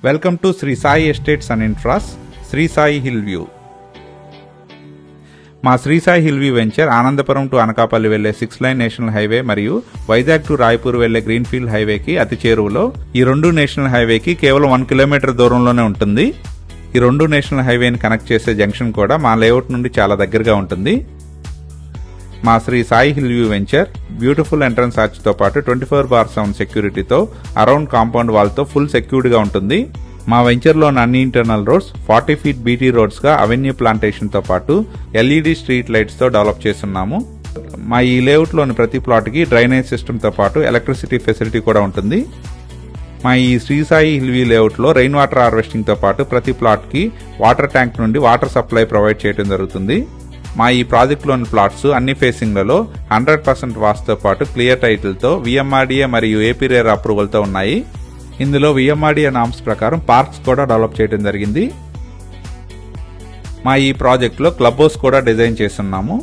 Welcome to Shri Sai estates and infras, Shri Sai hill view. మా Shri Sai hill view venture Anandapuram to Anakapalli వెళ్లే 6 line national highway మరియు Vizag to Raipur వెళ్లే greenfield హైవేకి అతి చేరువలో. ఈ రెండు నేషనల్ హైవేకి కేవలం 1 కిలోమీటర్ దూరంలోనే ఉంటుంది. ఈ రెండు నేషనల్ హైవేని కనెక్ట్ చేసే జంక్షన్ కూడా మా లేఅవుట్ నుండి చాలా దగ్గరగా ఉంటుంది. మా Shri Sai hill view venture beautiful entrance arch తో పాటు 24/7 సెక్యూరిటీతో అరౌండ్ కాంపౌండ్ వాల్ తో ఫుల్ సెక్యూర్డ్ గా ఉంటుంది. మా వెంచర్ లోని అన్ని internal roads 40 feet BT roads గా అవెన్యూ ప్లాంటేషన్ తో పాటు ఎల్ఈడి స్ట్రీట్ లైట్స్ తో డెవలప్ చేస్తున్నాము. మా ఈ లేఅవుట్ లోని ప్రతి ప్లాట్ కి డ్రైనేజ్ సిస్టమ్ తో పాటు ఎలక్ట్రిసిటీ ఫెసిలిటీ కూడా ఉంటుంది. మా ఈ Shri Sai hill view layout లో రెయిన్ వాటర్ హార్వెస్టింగ్ తో పాటు ప్రతి ప్లాట్ కి వాటర్ ట్యాంక్ నుండి వాటర్ సప్లై ప్రొవైడ్ చేయడం జరుగుతుంది. మా ఈ ప్రాజెక్ట్ లోని ప్లాట్స్ అన్ని ఫేసింగ్లలో 100% వాస్తుతో పాటు క్లియర్ టైటిల్ తో విఎంఆర్డీఏ మరియు ఏపీ రేర్ అప్రూవల్ తో ఉన్నాయి. ఇందులో విఎంఆర్డీఏ నామ్స్ ప్రకారం పార్క్స్ కూడా డెవలప్ చేయడం జరిగింది. మా ఈ ప్రాజెక్ట్ లో క్లబ్ హౌస్ కూడా డిజైన్ చేస్తున్నాము.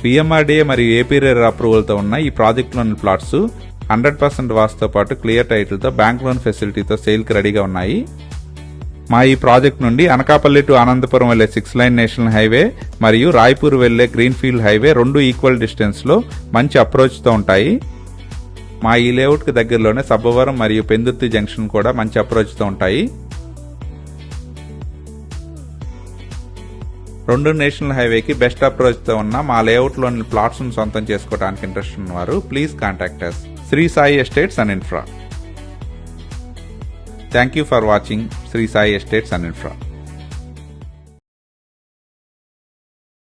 విఎంఆర్డీఏ మరియు ఏపీ రేర్ అప్రూవల్ తో ఉన్న ఈ ప్రాజెక్ట్ లోని ప్లాట్స్ 100% వాస్తుతో పాటు క్లియర్ టైటిల్ తో బ్యాంక్ లోన్ ఫెసిలిటీతో సేల్ కి రెడీగా ఉన్నాయి. మా ఈ ప్రాజెక్ట్ నుండి అనకాపల్లి టు అనంతపురం వెళ్లే 6 లైన్ నేషనల్ హైవే మరియు రాయ్పూర్ వెళ్లే గ్రీన్ఫీల్డ్ హైవే రెండు ఈక్వల్ డిస్టెన్స్ లో మంచి అప్రోచ్ తో ఉంటాయి. మా ఈ లేఅవుట్ కి దగ్గరలోనే సబ్బవరం మరియు పెందుర్తి జంక్షన్ కూడా మంచి అప్రోచ్ తో ఉంటాయి. రెండు నేషనల్ హైవేకి బెస్ట్ అప్రోచ్ తో ఉన్న మా లేఅవుట్ లోని ప్లాట్స్ ను సొంతం చేసుకోవడానికి ఇంట్రెస్ట్ ఉన్నవారు please contact us. Shri Sai estates and infra. Thank you for watching Sri Sai Estates and Infra.